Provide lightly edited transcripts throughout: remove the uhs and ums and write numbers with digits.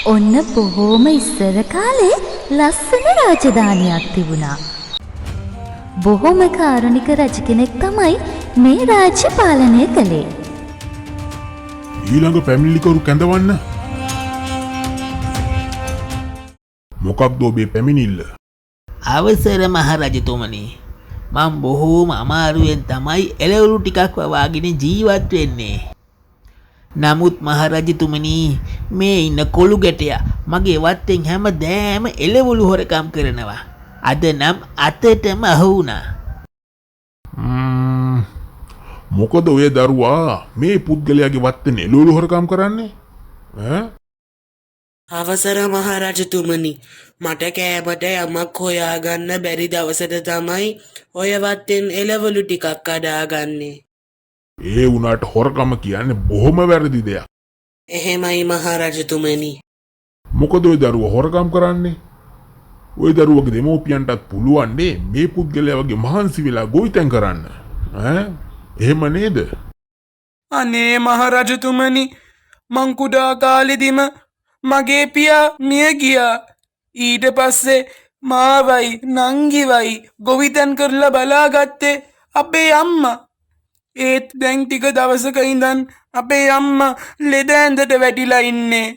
ඔන්න බොහෝම ඉස්සර කාලේ ලස්සන රාජධානියක් තිබුණා. බොහොම කාරුණික රජ කෙනෙක් තමයි මේ රාජ්‍ය පාලනය කළේ. ඊළඟ පැමිණිලිකරු කැඳවන්න. මොකක්ද ඔබේ පැමිණිල්ල? අවසර මහරජතුමනි, මම බොහෝම අමාරුවෙන් තමයි එළවලු ටිකක් වවාගෙන ජීවත් වෙන්නේ. නමුත් මහරජතුමනි, මේ ඉන්න කොළු ගැටයා මගේ වත්තෙන් හැමදාම එළවලු හොරකම් කරනවා. අද නම් අතටම අහු වුණා. මොකද ඔය දරුවා මේ පුද්ගලයාගේ වත්තෙන් එළවලු හොරකම් කරන්නේ? අවසර මහරජතුමනි, මට කෑමට යමක් හොයාගන්න බැරි දවසට තමයි ඔය වත්තෙන් එළවලු ටිකක් කඩාගන්නේ. ඒ වුණාට හොරකම කියන්නේ බොහොම වැරදි දෙයක්. එහෙමයි මහරජතුමනි. මොකද ඔය දරුවා හොරකම් කරන්නේ? ඔය දරුවගේ දෙමෝපියන්ටත් පුළුවන් මේ පුද්ගලයා වගේ මහන්සි වෙලා ගොවිතැන් කරන්න. එහෙම නේද? අනේ මහරජතුමනි, මං කුඩා කාලෙදිම මගේ පියා මිය ගියා. ඊට පස්සේ මාවයි නංගිවයි ගොවිතැන් කරලා බලාගත්තේ අපේ අම්මා. ඒත් දැන් ටික දවසක ඉඳන් අපේ අම්මා ලෙඩ ඇඳට වැටිලා ඉන්නේ.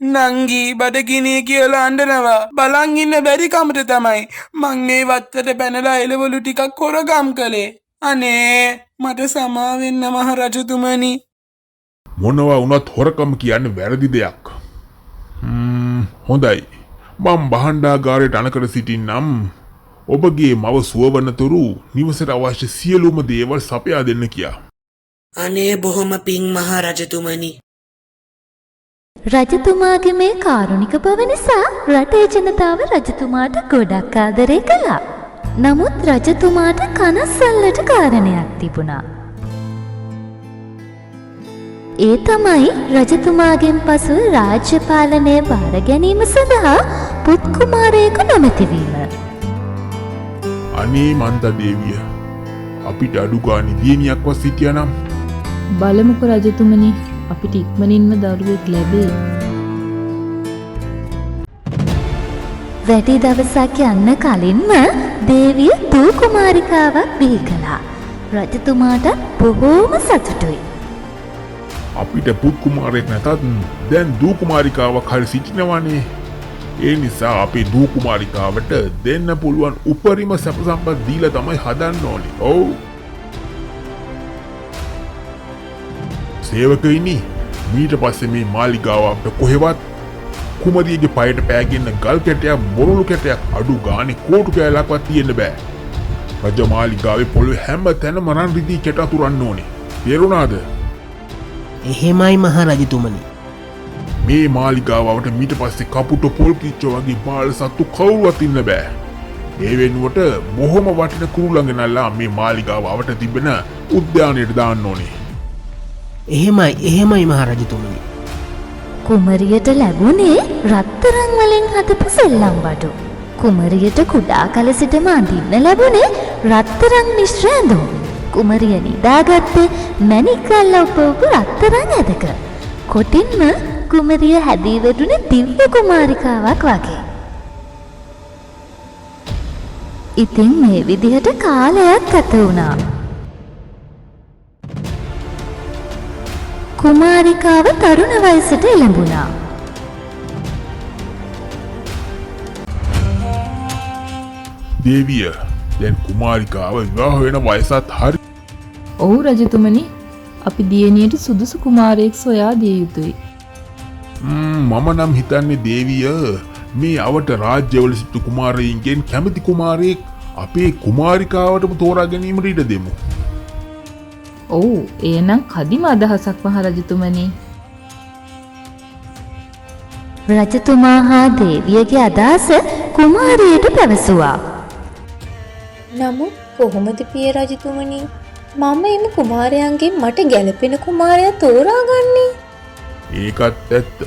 නංගි බඩගිනි කියලා අඬනවා. බලන් ඉන්න බැරි කමට තමයි මං මේ වත්තට පැනලා එළවලු ටිකක් හොරගම් කළේ. අනේ මට සමා වෙන්න මහරජතුමනි. මොනවා වුණත් හොරකම කියන්නේ වැරදි දෙයක්. හොඳයි. මම භාණ්ඩාගාරයට අනකර සිටින්නම්. ඔබගේ මව සුවවනතුරු නිවසට අවශ්‍ය සියලුම දේවල් සපයා දෙන්න කියා. අනේ බොහොම පිං මහරජතුමනි. රජතුමාගේ මේ කාරුණික බව නිසා රටේ ජනතාව රජතුමාට ගොඩක් ආදරය කළා. නමුත් රජතුමාට කනස්සල්ලට කාරණයක් තිබුණා. ඒ තමයි රජතුමාගෙන් පසු රාජ්‍ය පාලනය බාර ගැනීම සඳහා පුත් කුමාරයෙකු නොමැතිවීම. අනේ මන්දා දේවිය, අපිට අඩු ගානේ දියණියක්වත් සිටියානම්. බලමුකෝ රජතුමනි, අපිට ඉක්මනින්ම දරුවෙක් ලැබේ. වැඩි දවසක් යන්න කලින්ම දේවිය දූ කුමාරිකාවක් බිහි කළා. රජතුමාට බොහෝම සතුටුයි. අපිට පුත් කුමාරයෙක් නැතත් දැන් දූ කුමාරිකාවක් හරි සිටිනවනේ. ඒ නිසා අපේ දූ කුමාරිකාවට දෙන්න පුළුවන් උපරිම සැප සම්පත් දීලා තමයි හදන්න ඕනේ. ඔව්. සේවකයිනි, ඊට පස්සේ මේ මාලිගාව අපිට කොහෙවත් කුමරියගේ පයට පෑගෙන ගල් කැටයක් බොරළු කැටයක් අඩු ගානේ කෝටු කෑල්ලක්වත් තියෙන්න බෑ. රජ මාලිගාවේ පොළොවේ හැම තැනම රන් රිදී කැට අතුරන්න ඕනේ. තේරුණාද? එහෙමයි මහරජතුමනි. මේ මාලිගාවට මීට පස්සේ කපුට පොල් කිච්චෝ වගේ බාල සත්තු කවුරුවත් ඉන්න බෑ. ඒ වෙනුවට බොහොම වටින කුරුල්ලන් ගෙනල්ලා මේ මාලිගාවට තිබෙන උද්‍යානයට දාන්න ඕනේ. එහෙමයි මහරජතුමනි. කුමරියට ලැබුණේ රත්තරන් වලින් හදපු සෙල්ලම් බඩු. කුමරියට කුඩා කල සිටම අඳින්න ලැබුණේ රත්තරන් මිශ්‍ර ඇඳුම්. කුමරිය නිදාගත්තේ මණික් අල්ල උපවපු රත්තරන් ඇදක. කොටින්ම කුමරිය හැදී වැටුනේ දිව්‍ය කුමාරිකාවක් වගේ. ඉතින් මේ විදිහට කාලයක් ගත වුණා. කුමාරිකාව තරුණ වයසට එළඹුණා. දේවිය, දැන් කුමාරිකාව විවාහ වෙන වයසත් හරි. ඔව් රජතුමනි, අපි දියණියට සුදුසු කුමාරයෙක් සොයා දිය යුතුයි. මම නම් හිතන්නේ දේවිය, මේ අවට රාජ්‍යවල සිටු කුමාරයින්ගෙන් කැමති කුමාරයෙක් අපේ කුමාරිකාවටම තෝරා ගැනීමට ඉඩ දෙමු. ඔව්, එනම් කදිම අදහසක් මහරජතුමනි. රජතුමා හා දේවියගේ අදහස කුමාරියට පැවසුවා. නමුත් කොහොමද පිය රජතුමනි, මම එම කුමාරයන්ගෙන් මට ගැළපෙන කුමාරයා තෝරාගන්නේ? ඒකත් ඇත්ත.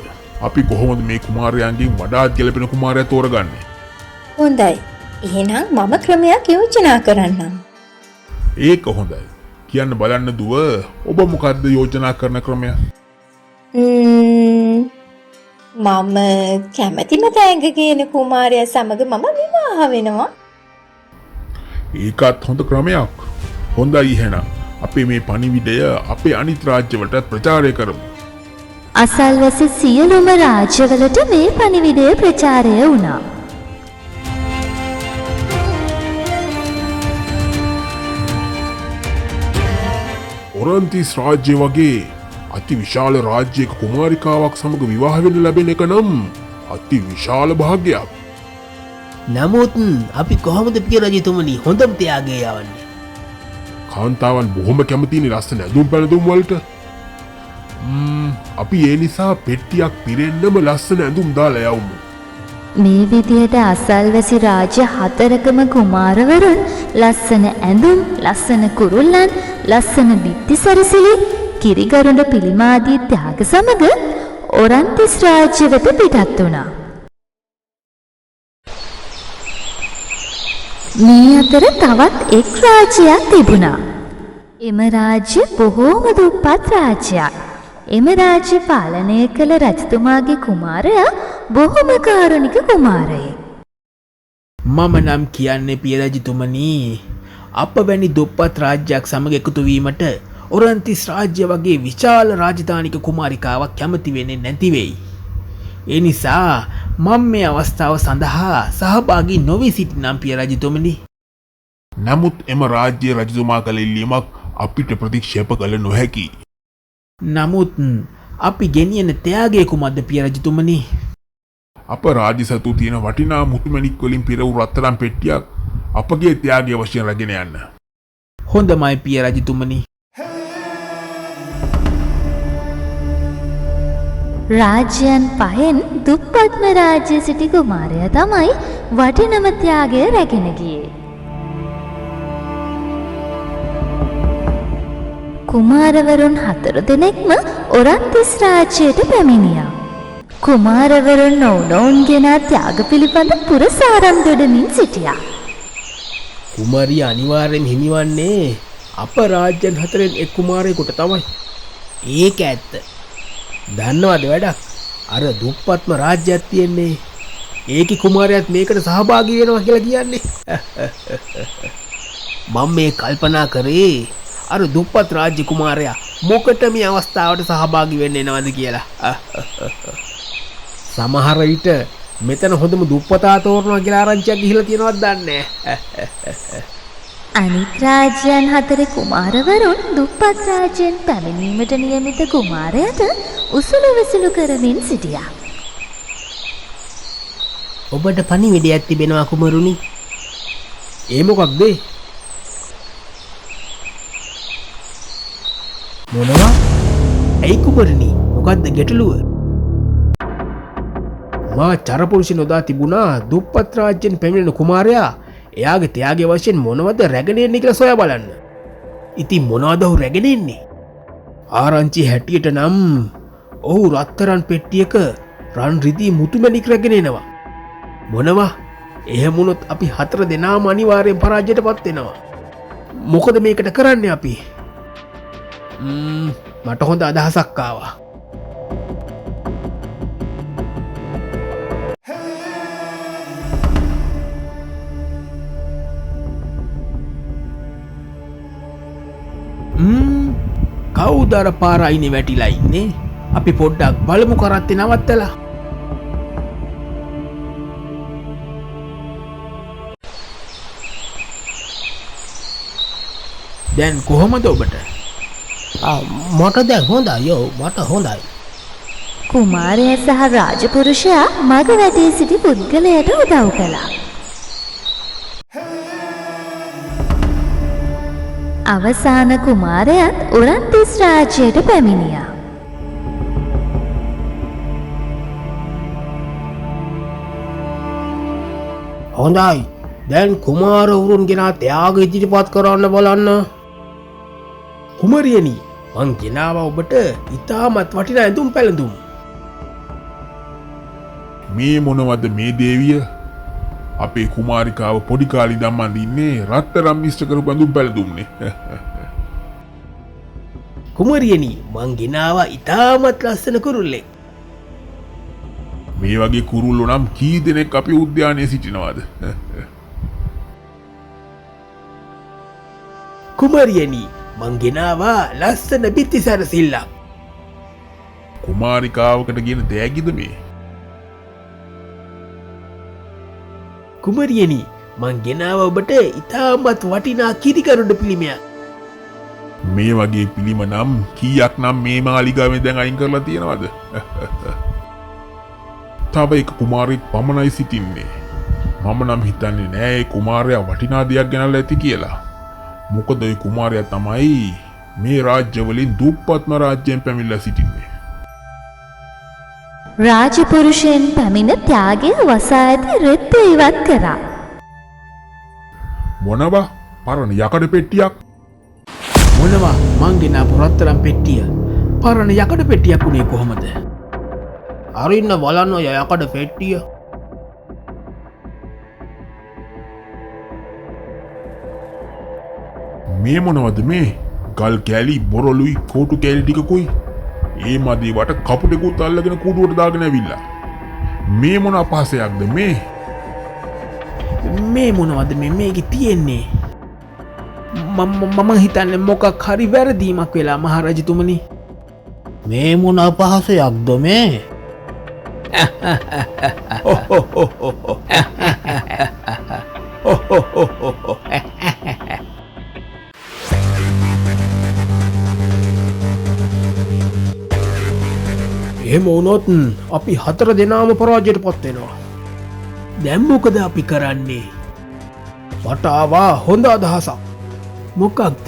අපි කොහොමද මේ කුමාරයන්ගෙන් වඩාත් ගැළපෙන කුමාරයා තෝරගන්නේ? හොඳයි. එහෙනම් මම ක්‍රමයක් යෝජනා කරන්නම්. ඒක හොඳයි. කියන්න බලන්න දුව, ඔබ මොකද්ද යෝජනා කරන ක්‍රමය? මම කැමැතිම තෑග කියන කුමාරයා සමග මම විවාහ වෙනවා. ඒකත් හොඳ ක්‍රමයක්. හොඳයි එහෙනම්. අපි මේ පණිවිඩය අපේ අනිත් රාජ්‍යවලට ප්‍රචාරය කරමු. අසල්වැසි සියලුම රාජ්‍යවලට මේ පණිවිඩය ප්‍රචාරය වුණා. ඔරන්තිස් රාජ්‍ය වගේ අති විශාල රාජ්‍යයක කුමාරිකාවක් සමග විවාහ වෙන්න ලැබෙන එක නම් අති විශාල භාග්‍යයක්. නමුත් අපි කොහොමද පිය රජතුමනි හොඳම ත්‍යාගය යවන්නේ? කාන්තාවන් බොහොම කැමතිනේ ලස්සන ඇඳුම් පැළඳුම් වලට. අපි ඒ නිසා පෙට්ටියක් පිරෙන්නම ලස්සන ඇඳුම් දාලා යවමු. මේ විදියට අසල්වැසි රාජ්‍ය 4කම කුමාරවරුන් ලස්සන ඇඳුම්, ලස්සන කුරුල්ලන්, ලස්සන බිත්ති සරසිලි, කිරිගරුඬ පිළිමාදී ත්‍යාග සමග ඔරන්තිස් රාජ්‍ය වෙත පිටත් වුණා. මේ අතර තවත් එක් රාජ්‍යයක් තිබුණා. එම රාජ්‍ය බොහෝම දුප්පත් රාජ්‍යයක්. එම රාජ්‍ය පාලනය කළ රජතුමාගේ කුමාරයා බොහොම කාරුණික කුමාරයෙක්. මම නම් කියන්නේ පිය රජතුමනි අප වැනි දුප්පත් රාජ්‍යයක් සමග එකතු වීමට ඔරන්තිස් රාජ්‍ය වගේ විශාල රාජධානික කුමාරිකාවක් කැමති වෙන්නේ නැති වෙයි. ඒ නිසා මම මේ අවස්ථාව සඳහා සහභාගී නොවී සිටිනම් පිය රජතුමනි. නමුත් එම රාජ්‍ය රජතුමා කළ ඉල්ලීමක් අපිට ප්‍රතික්ෂේප කළ නොහැකි. නමුත් අපි ගෙනියන ත්‍යාගය කුමක්ද පිය රජතුමනි? අප රාජ්‍ය සතු තියෙන වටිනා මුතුමැණික් වලින් පිර වූ රත්තරන් පෙට්ටියක් අපගේ ත්‍යාගය වශයෙන් රැගෙන යන්න. හොඳමයි පිය රජතුමනි. රාජ්‍යයන් පහෙන් දුප්පත්ම රාජ්‍ය සිටි කුමාරයා තමයි වටිනම ත්‍යාගය රැගෙන ගියේ. කුමාරවරුන් 4 දෙනෙක්ම ඔරන්තිස් රාජ්‍යයට පැමිණියා. කුමාරවරුන් ඔවුනොවුන් ගෙන ත්‍යාග පිළිබඳ පුරසාරම් දොඩමින් සිටියා. කුමාරිය අනිවාර්යෙන් හිමිවන්නේ අප රාජ්‍යයන් 4න් එක් කුමාරයෙකුට තමයි. ඒක ඇත්ත. දන්නවද වැඩක්? අර දුප්පත්ම රාජ්‍යයක් තියෙන්නේ. ඒකේ කුමාරයාත් මේකට සහභාගී වෙනවා කියලා කියන්නේ. මම මේ කල්පනා කරේ අර දුප්පත් රාජ්‍ය කුමාරයා මොකට මේ අවස්ථාවට සහභාගී වෙන්න එනවද කියලා. සමහර විට මෙතන හොඳම දුප්පතා තෝරනවා කියලා ආරංචියක් ගිහිලා තියෙනවද දන්නේ නැහැ. අනිත් රාජ්‍යයන් 4 කුමාරවරුන් දුප්පත් රාජ්‍යයෙන් පැමිණීමට නියමිත කුමාරයාට උසුළු විසුළු කරමින් සිටියා. ඔබට පණිවිඩයක් තිබෙනවා කුමරුනි. ඒ මොකක්ද? මොනවා? ඇයි කුමරුනි? මොකද්ද ගැටලුව? මා චරපුරුෂ නොදා තිබුණා දුප්පත් රාජ්‍යයෙන් පැමිණෙන කුමාරයා එයාගේ ත්‍යාගය වශයෙන් මොනවද රැගෙන එන්නේ කියලා සොයා බලන්න. ඉතින් මොනවද ඔහු රැගෙන එන්නේ? ආරංචි හැටියට නම් ඔහු රත්තරන් පෙට්ටියක රන් රිදී මුතුමැණික් රැගෙන එනවා. මොනවා? එහෙම වුණොත් අපි 4 දෙනාම අනිවාර්යෙන් පරාජයටපත් වෙනවා. මොකද මේකට කරන්නේ අපි? මට හොඳ අදහසක් ආවා. කවුද අර පාර අයිනේ වැටිලා ඉන්නේ? අපි පොඩ්ඩක් බලමු කරත්තේ නවත්තලා. දැන් කොහොමද ඔබට? මට දැන් හොඳයි. මට හොඳයි. කුමාරයා සහ රාජපුරුෂයා මග වැටේ සිටි පුද්ගලයාට උදව් කළා. අවසාන කුමාරයාත් ඔරන්තිස් රාජ්‍යයට පැමිණියා. හොඳයි. දැන් කුමාරවරුන් ගෙන ත්‍යාග ඉදිරිපත් කරන්න බලන්න. කුමරියනි, මං ගෙනාවා ඔබට ඉතාමත් වටිනා ඇඳුම් පැළඳුම්. මේ මොනවද මේ දේවිය? අපේ කුමාරිකාව පොඩි කාලේ ඉඳන් අඳින්නේ රත්තරන් මිශ්‍ර කරපු ඇඳුම් පැළඳුම්නේ. කුමරියනි, මං ගෙනාවා ඉතාමත් ලස්සන කුරුල්ලෙක්. මේ වගේ කුරුල්ලෝ නම් කී දෙනෙක් අපි උද්‍යානයේ සිටිනවද? කුමරියනි මං ගෙනාවා ලස්සන බිත්තිසර සිල්ලක්. කුමාරිකාවකට ගෙන දෑගිද මේ? කුමරියනි මං ගෙනාව ඔබට ඉතාමත් වටිනා කිරිකරුඩ පිළිමයක්. මේ වගේ පිළිම නම් කීයක් නම් මේ මාලිගාවෙන් දැන් අයින් කරලා තියෙනවද? තව එක කුමාරයෙක් පමණයි සිටින්නේ. මම නම් හිතන්නේ නෑ ඒ කුමාරයා වටිනා දෙයක් ගෙනල්ලා ඇති කියලා. මොකද ඒ කුමාරයා තමයි මේ රාජ්‍යවලින් දුප්පත්ම රාජ්‍යයෙන් පැමිණලා සිටින්නේ. රාජපුරුෂයන් පැමිණ ත්‍යාගය වසා ඇති රෙද්ද ඉවත් කරා. මොනවා? පරණ යකඩ පෙට්ටියක්? මොනවා මං ගෙනාපු රත්තරන් පෙට්ටිය පරණ යකඩ පෙට්ටියක් උනේ කොහොමද? අරින්න බලන්න ඔය යකඩ පෙට්ටිය. මේ මොනවද මේ? ගල් කෑලි බොරළුයි කෝටු කෑලි ටිකකුයි. ඒ මදීවට කපුටෙකුත් අල්ලගෙන කුඩුවට දාගෙන ඇවිල්ලා. මේ මොන අපහසයක්ද මේ? මේ මොනවද මේකේ තියෙන්නේ? මම හිතන්නේ මොකක් හරි වැරදීමක් වෙලා මහරජතුමනි. මේ මොන අපහසයක්ද මේ? එහෙම වුණොත් අපි 4 දෙනාම පරාජයට පත් වෙනවා. දැන් මොකද අපි කරන්නේ? මට ආවා හොඳ අදහසක්. මොකක්ද?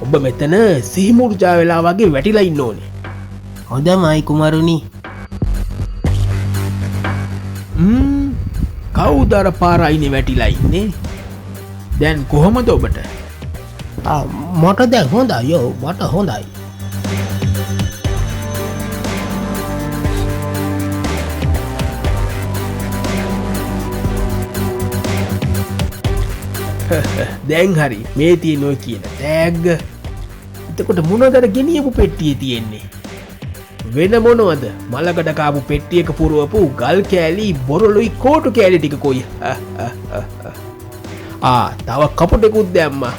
ඔබ මෙතන සිහිමුර්ජා වෙලා වගේ වැටිලා ඉන්න ඕනේ. හොඳමයි කුමාරුනි. කවුද අර පාරයිනේ වැටිලා ඉන්නේ? දැන් කොහොමද ඔබට? මට දැන් හොඳයි යෝ මට හොඳයි. දැන් හරි මේ තියෙන ඔය කියන තෑග්ග. එතකොට මොනවද ගෙනියපු පෙට්ටියේ තියෙන්නේ? වෙන මොනවද? මලකඩ කාපු පෙට්ටියක පුරවපු ගල් කෑලි බොරළුයි කෝටු කෑලි ටිකකුයි. තව කපුටෙකුත් දැම්මා.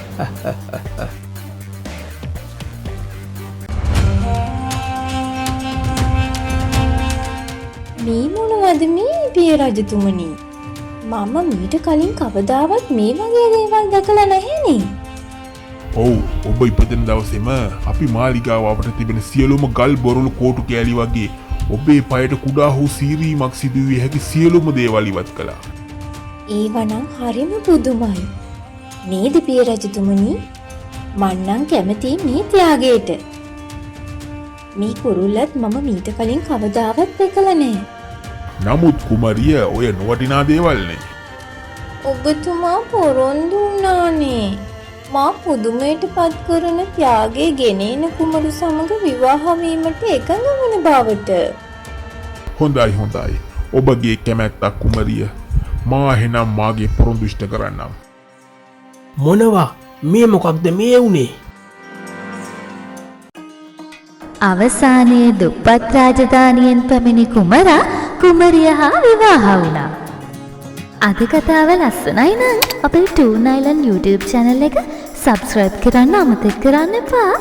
මේ මොනවද මේ පිය රජතුමනි? මම මීට කලින් කවදාවත් මේ වගේ දේවල් දැකලා නැහැනේ. ඔව් ඔබ ඉපදෙන දවසේම අපි මාලිගාව අපට තිබෙන සියලුම ගල් බොරළු කෝටු කෑලි වගේ ඔබේ පයට කුඩා හෝ සීරීමක් සිදු විය හැකි සියලුම දේවල් ඉවත් කළා. ඒවනම් හරිම පුදුමයි. නේද පිය රජතුමනි? මන්නම් කැමතියි මේ ත්‍යාගයට. මේ කුරුල්ලත් මම මීට කලින් කවදාවත් දැකලා නැහැ. නමුත් කුමරිය ඔය නොවටිනා දේවල්නේ. ඔබතුමා පොරොන්දු වුණානේ. මා පුදුමයට පත් කරන ත්‍යාගයේ ගෙනෙන කුමරු සමග විවාහ වීමට එකඟ වන බවට. හොඳයි. ඔබගේ කැමැත්තක් කුමරිය. මා එහෙනම් මාගේ පොරොන්දු ඉෂ්ට කරන්නම්. මොනවා? මේ මොකක්ද මේ වුනේ? අවසානයේ දුප්පත් රාජධානියෙන් පැමිණි කුමරා කුමරිය හා විවාහ වුණා. අද කතාව ලස්සනයි නම් අපේ Toon Island YouTube channel එක subscribe කරන්න අමතක කරන්න එපා.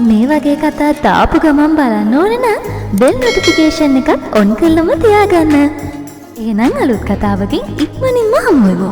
මේ වගේ කතා දාපු ගමන් බලන්න ඕනේ නම් bell notification එකත් on කරලම තියාගන්න. එහෙනම් අලුත් කතාවකින් ඉක්මනින්ම හමු වෙමු.